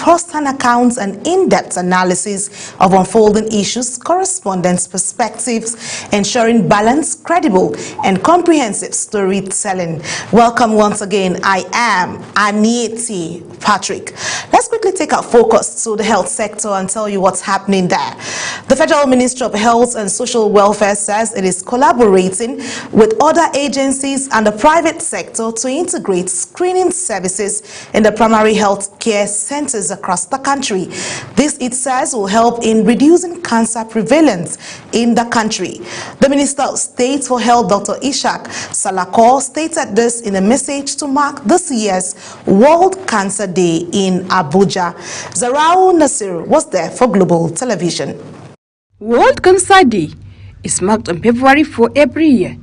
first-hand accounts and in-depth analysis of unfolding issues, correspondence perspectives, ensuring balanced, credible, and comprehensive storytelling. Welcome once again. I am Anieti Patrick. Let's quickly take our focus to the health sector and tell you what's happening there. The Federal Ministry of Health and Social Welfare says it is collaborating with other agencies and the private sector to integrate screening services in the primary health care centers across the country. This, it says, will help in reducing cancer prevalence in the country. The Minister of State for Health, Dr. Ishak Salako, stated this in a message to mark this year's World Cancer Day in Abuja. Zarau Nasir was there for Global Television. World Cancer Day is marked on February 4 every year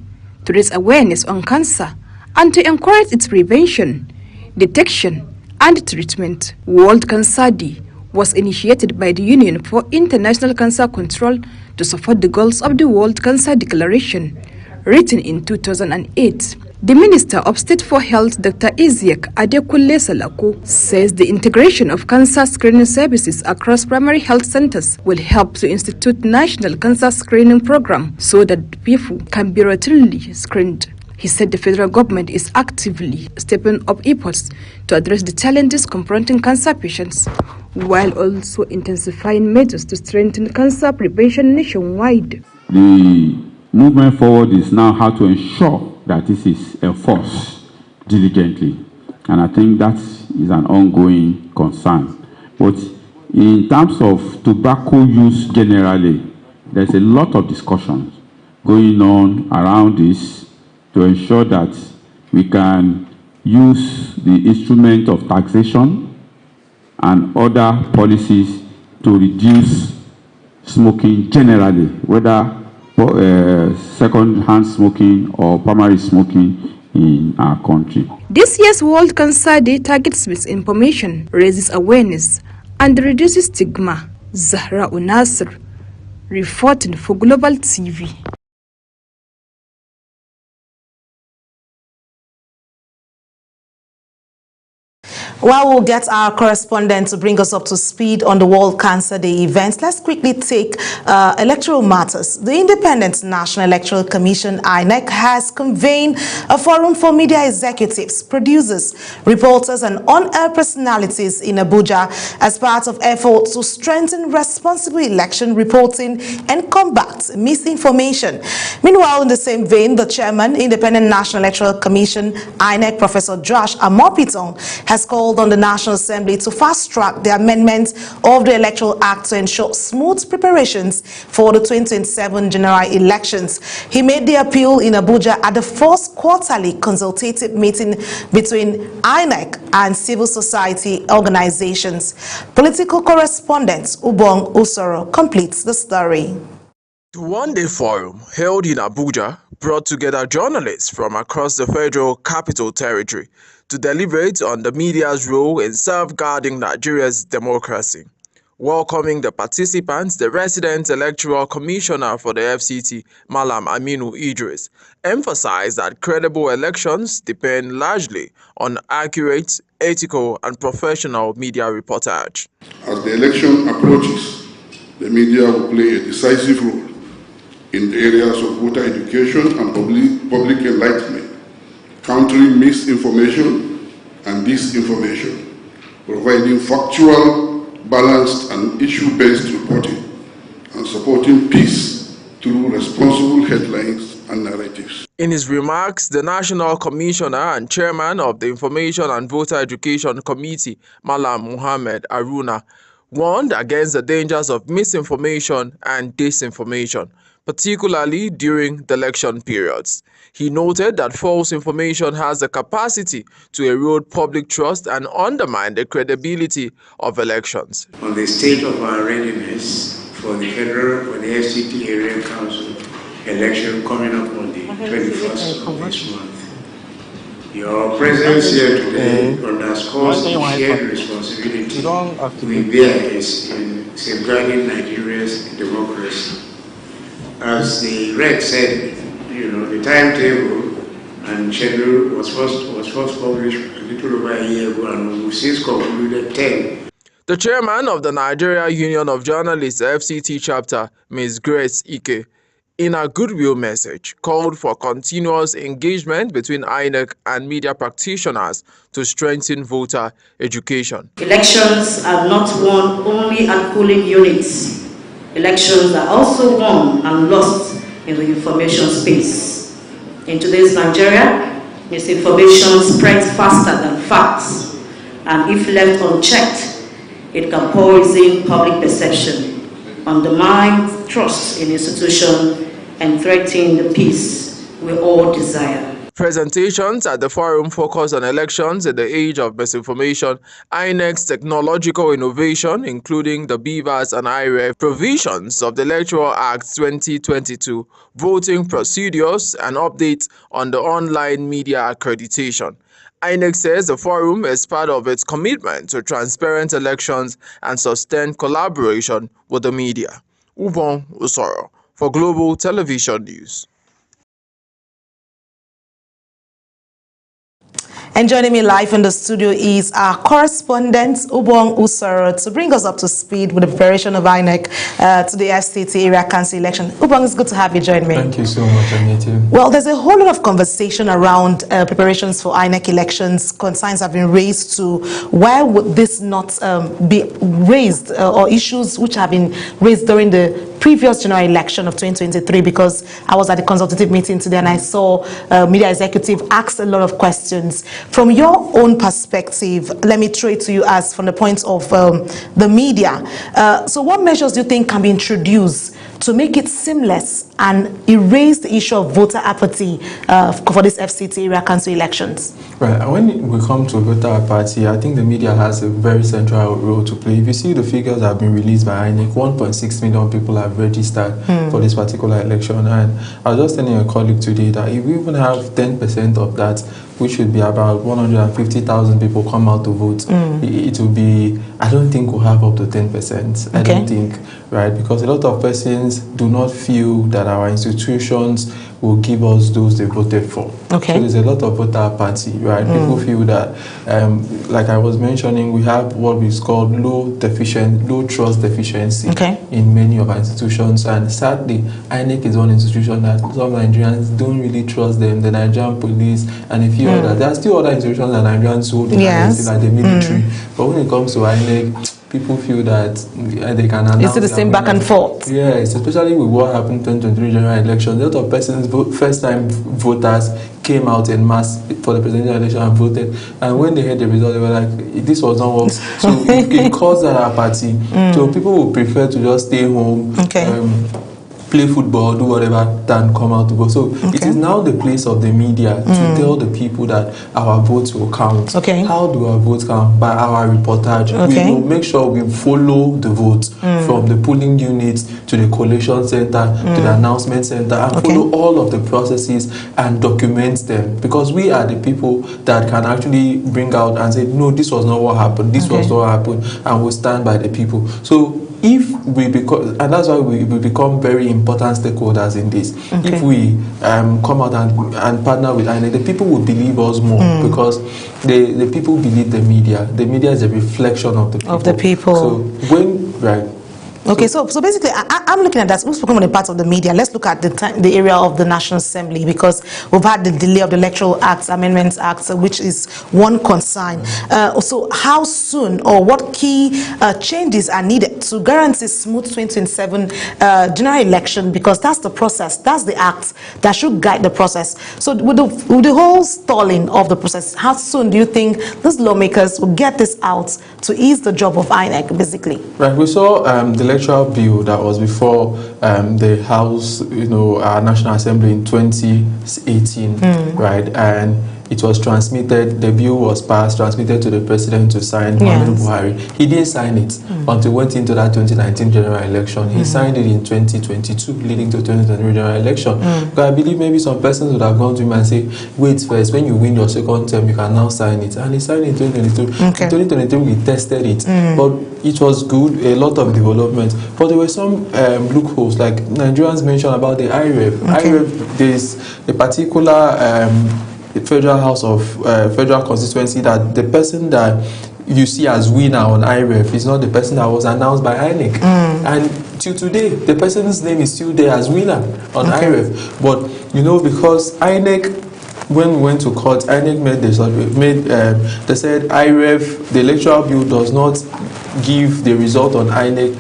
to raise awareness on cancer and to encourage its prevention, detection, and treatment. World Cancer Day was initiated by the Union for International Cancer Control to support the goals of the World Cancer Declaration, written in 2008. The Minister of State for Health, Dr. Isiaq Adekunle Salako, says the integration of cancer screening services across primary health centers will help to institute national cancer screening program so that people can be routinely screened. He said the federal government is actively stepping up efforts to address the challenges confronting cancer patients, while also intensifying measures to strengthen cancer prevention nationwide. The movement forward is now how to ensure that this is enforced diligently, and I think that is an ongoing concern. But in terms of tobacco use generally, there's a lot of discussions going on around this to ensure that we can use the instrument of taxation and other policies to reduce smoking generally, whether second-hand smoking or primary smoking in our country. This year's World Cancer Day targets misinformation, raises awareness, and reduces stigma. Zahra Unasr, reporting for Global TV. While we'll get our correspondent to bring us up to speed on the World Cancer Day event, let's quickly take electoral matters. The Independent National Electoral Commission, INEC, has convened a forum for media executives, producers, reporters, and on-air personalities in Abuja as part of efforts to strengthen responsible election reporting and combat misinformation. Meanwhile, in the same vein, the chairman, Independent National Electoral Commission, INEC, Professor Josh Amopiton, has called on the National Assembly to fast-track the amendment of the Electoral Act to ensure smooth preparations for the 2027 general elections. He made the appeal in Abuja at the first quarterly consultative meeting between INEC and civil society organizations. Political correspondent Ubong Usoro completes the story. The one-day forum held in Abuja brought together journalists from across the Federal Capital Territory to deliberate on the media's role in safeguarding Nigeria's democracy. Welcoming the participants, the resident electoral commissioner for the FCT, Malam Aminu Idris, emphasized that credible elections depend largely on accurate, ethical, and professional media reportage. As the election approaches, the media will play a decisive role in the areas of voter education and public enlightenment, countering misinformation and disinformation, providing factual, balanced, and issue-based reporting, and supporting peace through responsible headlines and narratives. In his remarks, the National Commissioner and Chairman of the Information and Voter Education Committee, Malam Muhammad Aruna, warned against the dangers of misinformation and disinformation, particularly during the election periods. He noted that false information has the capacity to erode public trust and undermine the credibility of elections. On the state of our readiness for the FCT Area Council election coming up on the 21st of this month, your presence here today underscores the shared responsibility we bear in safeguarding Nigeria's democracy. As the reg said, the timetable and schedule was first published a little over a year ago, and we've since concluded 10. The chairman of the Nigeria Union of Journalists FCT chapter, Ms. Grace Ike, in a goodwill message, called for continuous engagement between INEC and media practitioners to strengthen voter education. Elections are not won only at polling units. Elections are also won and lost in the information space. In today's Nigeria, misinformation spreads faster than facts, and if left unchecked, it can poison public perception, undermine trust in institutions, and threaten the peace we all desire. Presentations at the forum focus on elections in the age of misinformation, INEC's technological innovation, including the BVAS and IREF provisions of the Electoral Act 2022, voting procedures, and updates on the online media accreditation. INEC says the forum is part of its commitment to transparent elections and sustained collaboration with the media. Ubon Usoro for Global Television News. And joining me live in the studio is our correspondent, Ubong Usoro, to bring us up to speed with the preparation of INEC to the FCT Area Council election. Ubong, it's good to have you join me. Thank you so much, Anita. Well, there's a whole lot of conversation around preparations for INEC elections. Concerns have been raised to why would this not be raised, or issues which have been raised during the previous general election of 2023, because I was at the consultative meeting today and I saw media executive asked a lot of questions. From your own perspective, let me throw it to you as from the point of the media. So what measures do you think can be introduced to make it seamless and erase the issue of voter apathy for this FCT Area Council elections? Right, when we come to voter apathy, I think the media has a very central role to play. If you see the figures that have been released by INEC, 1.6 million people have registered for this particular election. And I was just telling a colleague today that if we even have 10% of that, which should be about 150,000 people come out to vote, it will be, I don't think we'll have up to 10%. I don't think, right? Because a lot of persons do not feel that our institutions will give us those they voted for. Okay. So there's a lot of voter apathy, right? People feel that, like I was mentioning, we have what is called low trust deficiency in many of our institutions. And sadly, INEC is one institution that some Nigerians don't really trust them, the Nigerian police and a few others. There are still other institutions that Nigerians hold, like the military. But when it comes to INEC, people feel that they can announce. It's the same back and forth. Yes, especially with what happened in 2023 general election. A lot of persons, first-time voters, came out in mass for the presidential election and voted. And when they heard the result, they were like, this was not work. So it caused that apathy. So people would prefer to just stay home, play football, do whatever, than come out to vote. So it is now the place of the media to tell the people that our votes will count. How do our votes count? By our reportage. We will make sure we follow the votes from the polling units to the collation center to the announcement center, and follow all of the processes and document them, because we are the people that can actually bring out and say, no, this was not what happened, this was not what happened, and we'll stand by the people. So if we become, and that's why we become very important stakeholders in this. If we come out and partner with INEC, the people will believe us more, because the people believe the media. The media is a reflection of the people. So when, Okay, so basically, I'm looking at that. We've spoken on the part of the media. Let's look at the area of the National Assembly, because we've had the delay of the Electoral Act, Amendments Act, which is one concern. So how soon, or what key changes are needed to guarantee smooth 2027 general election? Because that's the process, that's the act that should guide the process. So with the whole stalling of the process, how soon do you think these lawmakers will get this out to ease the job of INEC, basically? Right, we saw the electoral bill that was before the House, our National Assembly in 2018, right? And it was transmitted, the bill was passed, transmitted to the president to sign, Muhammadu Buhari. He didn't sign it until we went into that 2019 general election. He signed it in 2022, leading to 2023 general election. But I believe maybe some persons would have gone to him and say, wait first, when you win your second term, you can now sign it. And he signed it in 2022. In 2023, we tested it. But it was good, a lot of development. But there were some loopholes, like Nigerians mentioned about the IREF. IREF, there's a particular Federal House of Federal Constituency that the person that you see as winner on IREF is not the person that was announced by INEC. And till today, the person's name is still there as winner on IREF. But, you know, because INEC, when we went to court, INEC they said IREF, the electoral bill does not give the result on INEC,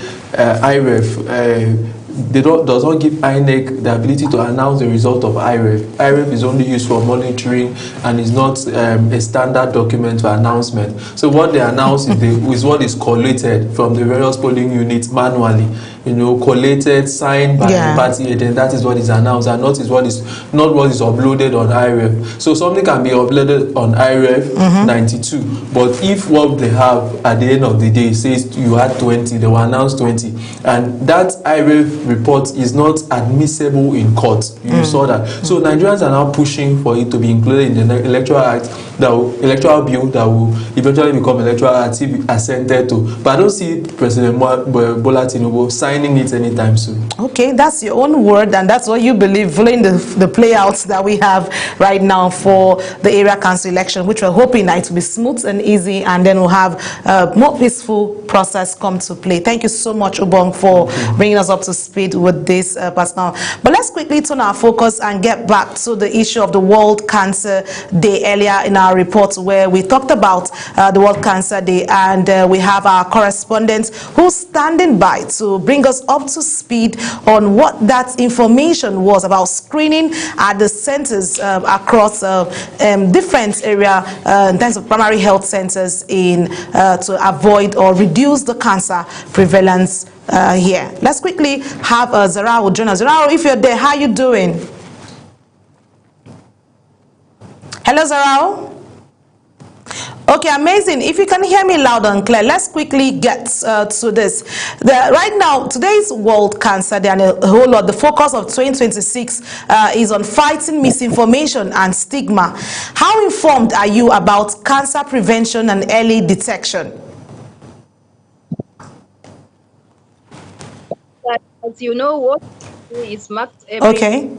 IREF. Does not give INEC the ability to announce the result of IREF. IREF is only used for monitoring and is not a standard document for announcement. So what they announce is what is collated from the various polling units manually. You know, collated, signed by the party agent. That is what is announced, and not what is uploaded on IREF. So something can be uploaded on IREF 92, but if what they have at the end of the day says you had 20, they will announce 20, and that IREF report is not admissible in court. You saw that. So Nigerians are now pushing for it to be included in the electoral act, electoral bill that will eventually become electoral act assented to. But I don't see President Bola Tinubu signing it anytime soon. Okay, that's your own word, and that's what you believe following the playouts that we have right now for the area council election, which we're hoping it will be smooth and easy, and then we'll have a more peaceful process come to play. Thank you so much, Ubong, for bringing us up to speed with this personal. But let's quickly turn our focus and get back to the issue of the World Cancer Day. Earlier in our report, where we talked about the World Cancer Day, and we have our correspondent who's standing by to bring us up to speed on what that information was about screening at the centers across different area in terms of primary health centers to avoid or reduce the cancer prevalence here. Let's quickly have Zarao join us. Zarao, if you're there, how you doing? Hello, Zarao. Okay, amazing. If you can hear me loud and clear, let's quickly get to this. Right now, today's World Cancer Day, and a whole lot, the focus of 2026 is on fighting misinformation and stigma. How informed are you about cancer prevention and early detection? As you know, what is marked everywhere.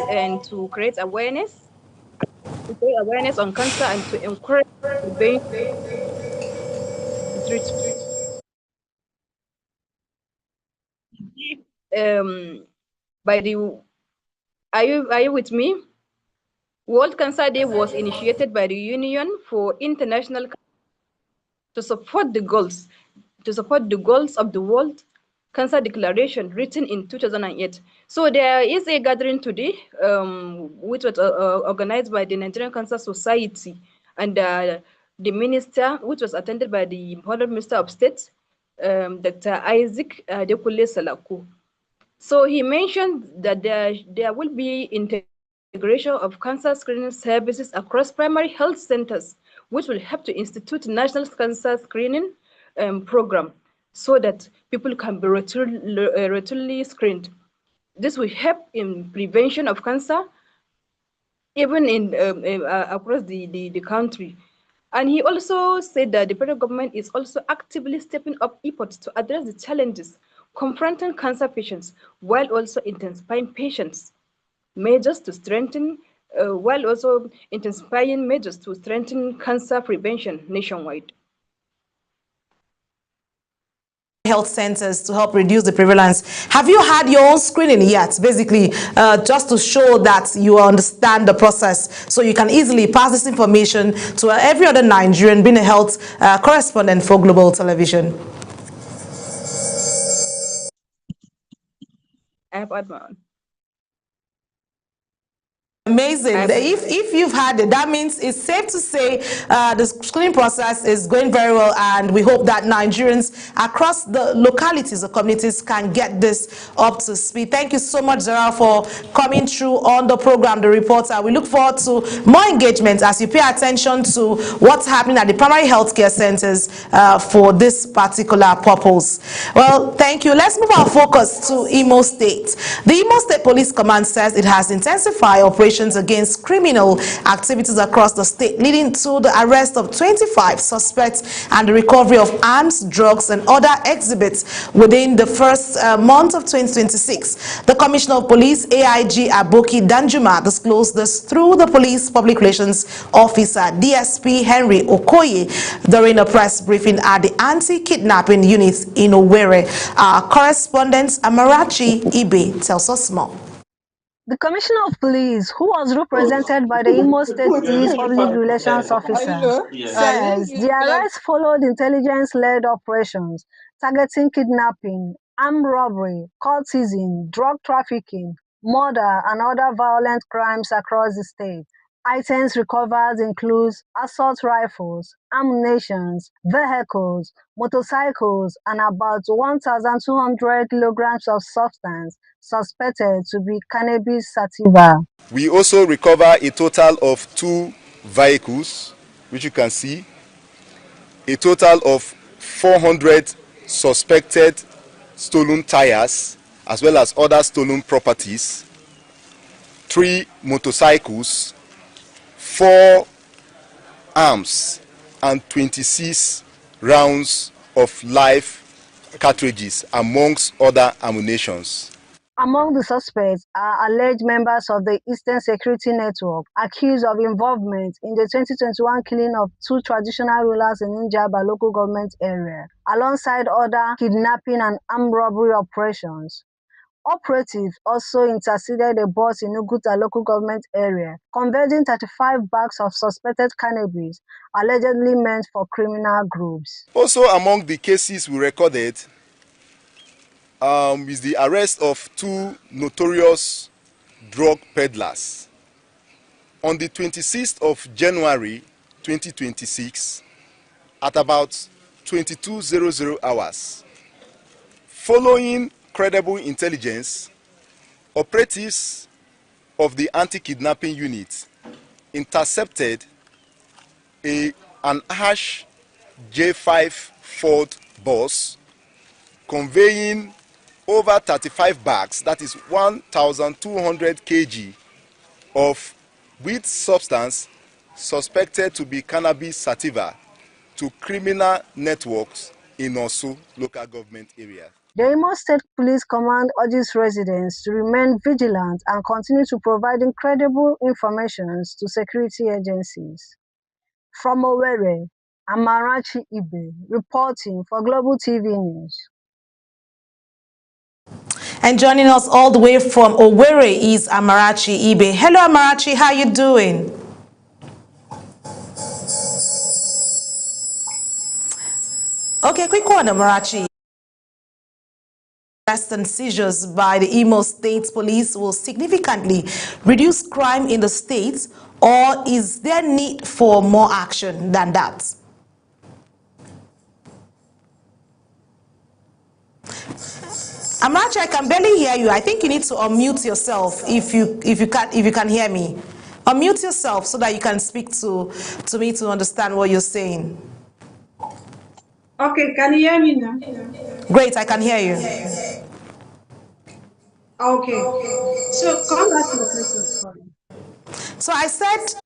And to create awareness on cancer and to encourage are you with me? World Cancer Day was initiated by the Union for International to support the goals of the World Cancer Declaration written in 2008. So there is a gathering today, which was organized by the Nigerian Cancer Society, and the minister, which was attended by the Honorable Minister of State, Dr. Isaac Dekule Salaku. So he mentioned that there will be integration of cancer screening services across primary health centers, which will help to institute national cancer screening program, so that people can be routinely screened. This will help in prevention of cancer, even in across the country. And he also said that the federal government is also actively stepping up efforts to address the challenges confronting cancer patients, while also intensifying measures to strengthen cancer prevention nationwide. Health centers to help reduce the prevalence. Have you had your own screening yet? Basically, just to show that you understand the process, so you can easily pass this information to every other Nigerian being a health correspondent for Global Television. I have had my own. Amazing. If you've had it, that means it's safe to say the screening process is going very well, and we hope that Nigerians across the localities or communities can get this up to speed. Thank you so much, Zara, for coming through on the program, The Reporter. We look forward to more engagement as you pay attention to what's happening at the primary healthcare centers for this particular purpose. Well, thank you. Let's move our focus to Imo State. The Imo State Police Command says it has intensified operations operations against criminal activities across the state, leading to the arrest of 25 suspects and the recovery of arms, drugs, and other exhibits within the first month of 2026. The Commissioner of Police, AIG Aboki Danjuma, disclosed this through the Police Public Relations Officer, DSP Henry Okoye, during a press briefing at the Anti-Kidnapping Unit in Owerri. Our correspondent Amarachi Ibe tells us more. The Commissioner of Police, who was represented by the Imo State Police Public Relations Officer, says the arrest followed intelligence-led operations targeting kidnapping, armed robbery, cultism, drug trafficking, murder, and other violent crimes across the state. Items recovered include assault rifles, ammunition, vehicles, motorcycles, and about 1,200 kilograms of substance suspected to be cannabis sativa. We also recover a total of 2 vehicles, which you can see, a total of 400 suspected stolen tires, as well as other stolen properties, 3 motorcycles, 4 arms, and 26 rounds of live cartridges, amongst other ammunitions. Among the suspects are alleged members of the Eastern Security Network, accused of involvement in the 2021 killing of 2 traditional rulers in Njaba local government area, alongside other kidnapping and armed robbery operations. Operatives also interceded a bus in Uguta local government area, converting 35 bags of suspected cannabis, allegedly meant for criminal groups. Also among the cases we recorded is the arrest of 2 notorious drug peddlers. On the 26th of January 2026, at about 22:00 hours, following credible intelligence, operatives of the Anti-Kidnapping Unit intercepted an Ash J5 Ford bus conveying over 35 bags, that is 1,200 kg of weed substance suspected to be cannabis sativa to criminal networks in Osu local government area. The Imo State Police Command urges residents to remain vigilant and continue to provide credible information to security agencies. From Owerri, Amarachi Ibe, reporting for Global TV News. And joining us all the way from Owerri is Amarachi Ibe. Hello Amarachi, how you doing? Okay, quick one Amarachi. Arrests and seizures by the Imo State Police will significantly reduce crime in the state, or is there need for more action than that? Amarachi, I can barely hear you. I think you need to unmute yourself if you can hear me. Unmute yourself so that you can speak to me to understand what you're saying. Okay, can you hear me now? Great, I can hear you. Okay. So come back to the question. So I said,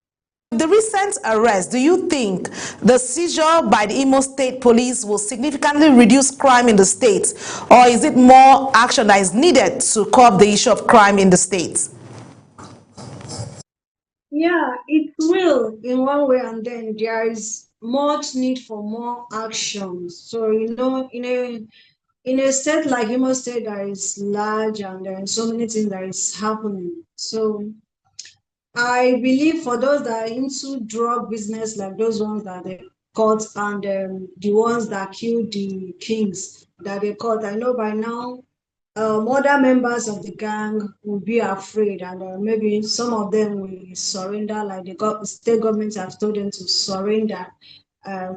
the recent arrest, do you think the seizure by the Imo State Police will significantly reduce crime in the state, or is it more action that is needed to curb the issue of crime in the state? Yeah, it will in one way, and then there is much need for more action. So, you know, in a state like Imo State that is large and there are so many things that is happening. So I believe for those that are into drug business, like those ones that they caught and the ones that killed the kings that they caught, I know by now other members of the gang will be afraid, and maybe some of them will surrender, like the state governments have told them to surrender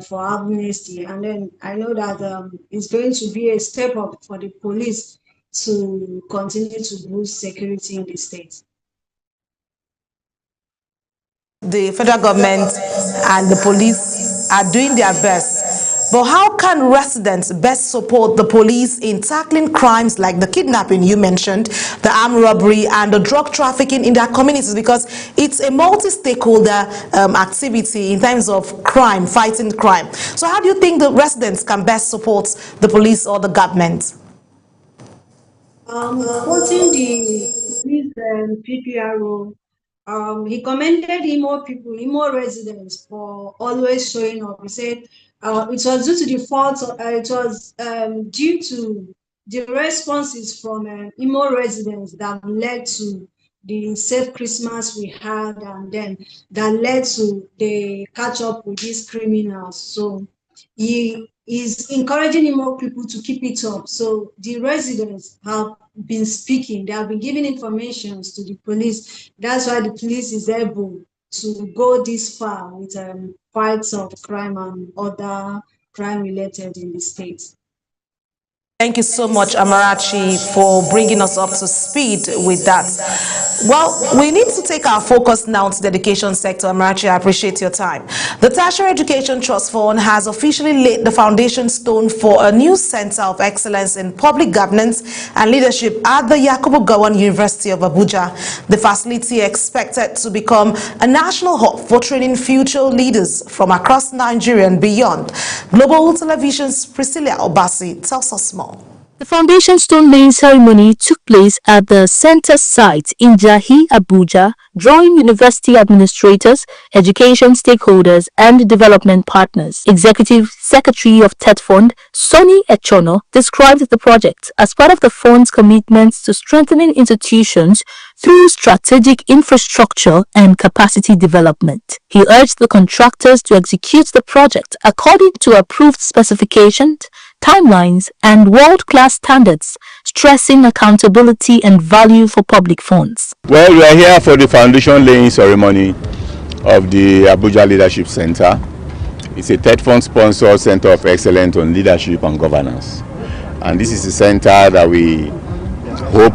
for amnesty. And then I know that it's going to be a step up for the police to continue to boost security in the state. The federal government and the police are doing their best But how can residents best support the police in tackling crimes like the kidnapping you mentioned, the armed robbery and the drug trafficking in their communities? Because it's a multi-stakeholder activity in terms of crime, fighting crime. So how do you think the residents can best support the police or the government? Quoting the police PPRO, he commended Imo residents for always showing up. He said it was due to the fault, it was due to the responses from Imo residents that led to the safe Christmas we had, and then that led to the catch up with these criminals. So he is encouraging more people to keep it up. So the residents have been speaking, they have been giving information to the police. That's why the police is able to go this far with fights of crime and other crime related in the state. Thank you so much, Amarachi, for bringing us up to speed with that. Well, we need to take our focus now to the education sector. Amarachi, I appreciate your time. The Tertiary Education Trust Fund has officially laid the foundation stone for a new center of excellence in public governance and leadership at the Yakubu Gowon University of Abuja. The facility expected to become a national hub for training future leaders from across Nigeria and beyond. Global Television's Priscilla Obasi tells us more. The foundation stone laying ceremony took place at the center site in Jahi, Abuja, drawing university administrators, education stakeholders, and development partners. Executive Secretary of TET Fund, Sonny Echono, described the project as part of the fund's commitments to strengthening institutions through strategic infrastructure and capacity development. He urged the contractors to execute the project according to approved specifications, timelines, and world-class standards, stressing accountability and value for public funds. Well, we are here for the foundation laying ceremony of the Abuja Leadership Center. It's a TET Fund sponsored Center of Excellence on Leadership and Governance. And this is a center that we hope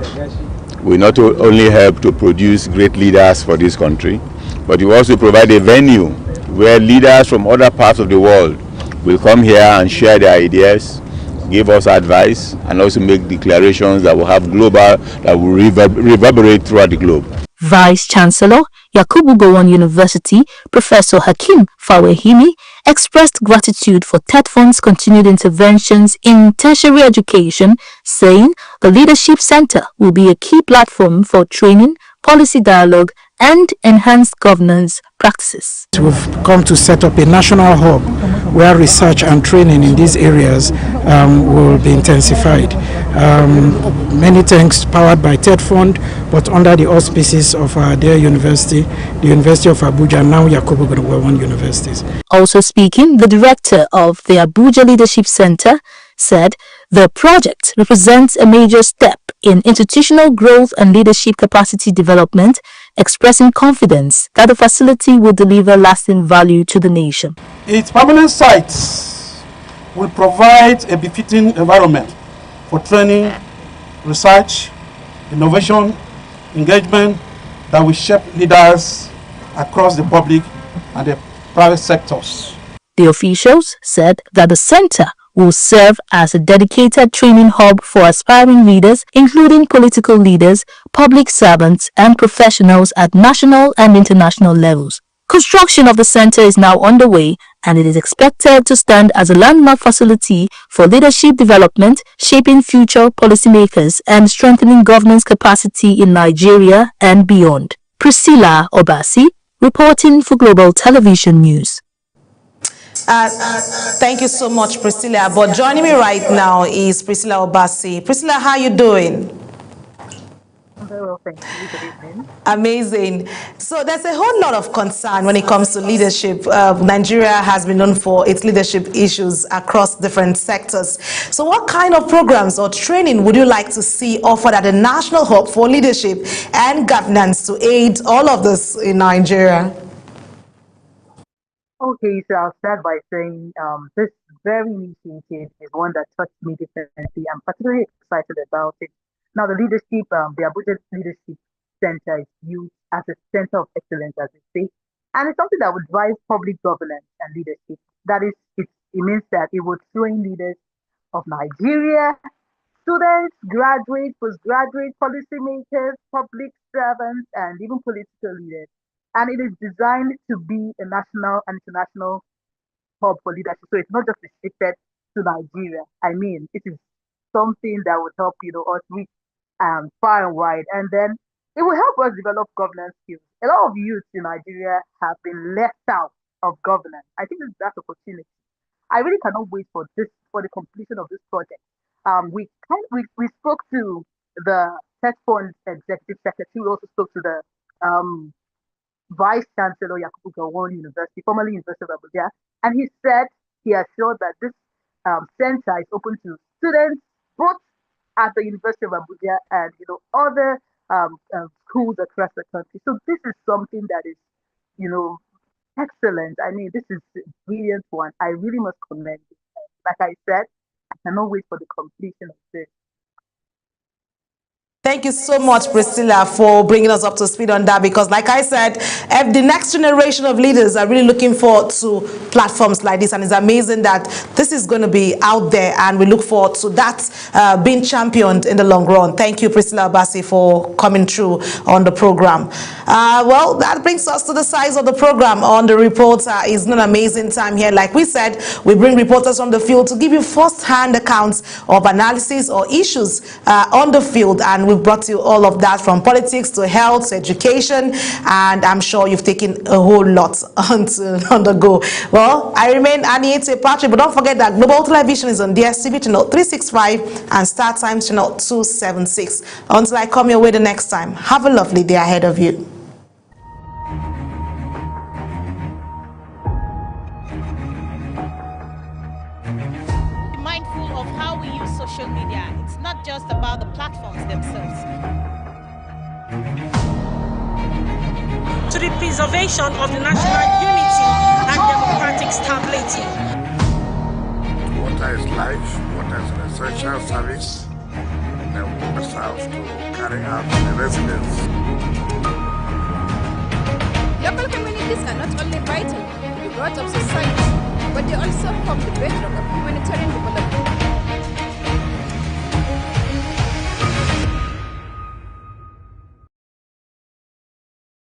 will not only help to produce great leaders for this country, but will also provide a venue where leaders from other parts of the world will come here and share their ideas, give us advice, and also make declarations that will have global, that will reverberate throughout the globe. Vice Chancellor, Yakubu Gowon University, Professor Hakim Fawehimi, expressed gratitude for TET Fund's continued interventions in tertiary education, saying the Leadership Center will be a key platform for training, policy dialogue, and enhanced governance practices. We've come to set up a national hub where research and training in these areas will be intensified. Many thanks powered by TET Fund, but under the auspices of their university, the University of Abuja, now Yakubu Gowon Universities. Also speaking, the director of the Abuja Leadership Center said the project represents a major step in institutional growth and leadership capacity development, expressing confidence that the facility will deliver lasting value to the nation. Its permanent sites will provide a befitting environment for training, research, innovation, engagement that will shape leaders across the public and the private sectors. The officials said that the center will serve as a dedicated training hub for aspiring leaders, including political leaders, public servants, and professionals at national and international levels. Construction of the center is now underway, and it is expected to stand as a landmark facility for leadership development, shaping future policymakers, and strengthening governance capacity in Nigeria and beyond. Priscilla Obasi, reporting for Global Television News. Thank you so much, Priscilla. But joining me right now is Priscilla Obasi. Priscilla, how are you doing? I'm very well, thank you. Good evening. Amazing. So there's a whole lot of concern when it comes to leadership. Nigeria has been known for its leadership issues across different sectors. So what kind of programs or training would you like to see offered at the National Hub for Leadership and Governance to aid all of this in Nigeria? Okay, so I'll start by saying this very initiative is one that touched me differently. I'm particularly excited about it. Now, the leadership, the Abuja Leadership Center is used as a center of excellence, as we say, and it's something that would drive public governance and leadership. That is, It means that it would train leaders of Nigeria, students, graduates, postgraduate, policymakers, public servants, and even political leaders. And it is designed to be a national and international hub for leadership. So it's not just restricted to Nigeria. I mean, it is something that would help, us reach far and wide. And then it will help us develop governance skills. A lot of youth in Nigeria have been left out of governance. I think it's that opportunity. I really cannot wait for the completion of this project. We spoke to the TETFund executive secretary. We also spoke to the Vice Chancellor Yakubu Gowon University, formerly University of Abuja, and he said he assured that this center is open to students both at the University of Abuja and other schools across the country. So this is something that is excellent. I mean, this is a brilliant one. I really must commend it. Like I said, I cannot wait for the completion of this. Thank you so much, Priscilla, for bringing us up to speed on that, because like I said, the next generation of leaders are really looking forward to platforms like this, and it's amazing that this is going to be out there, and we look forward to that being championed in the long run. Thank you, Priscilla Abasi, for coming through on the program. Well, that brings us to the size of the program on The Reporter. It's an amazing time here. Like we said, we bring reporters from the field to give you first-hand accounts of analysis or issues on the field, and we brought you all of that, from politics to health to education, and I'm sure you've taken a whole lot on the go. Well, I remain Annie Patrick, but don't forget that Global Television is on DSTV channel 365 and Star Times channel 276. Until I come your way the next time, have a lovely day ahead of you. Be mindful of how we use social media. It's not just about the platforms themselves. To the preservation of the national unity and democratic stability. Water is life, water is an essential service, and we must have to carry out the residents. Local communities are not only vital to the growth of society, but they also form the bedrock of human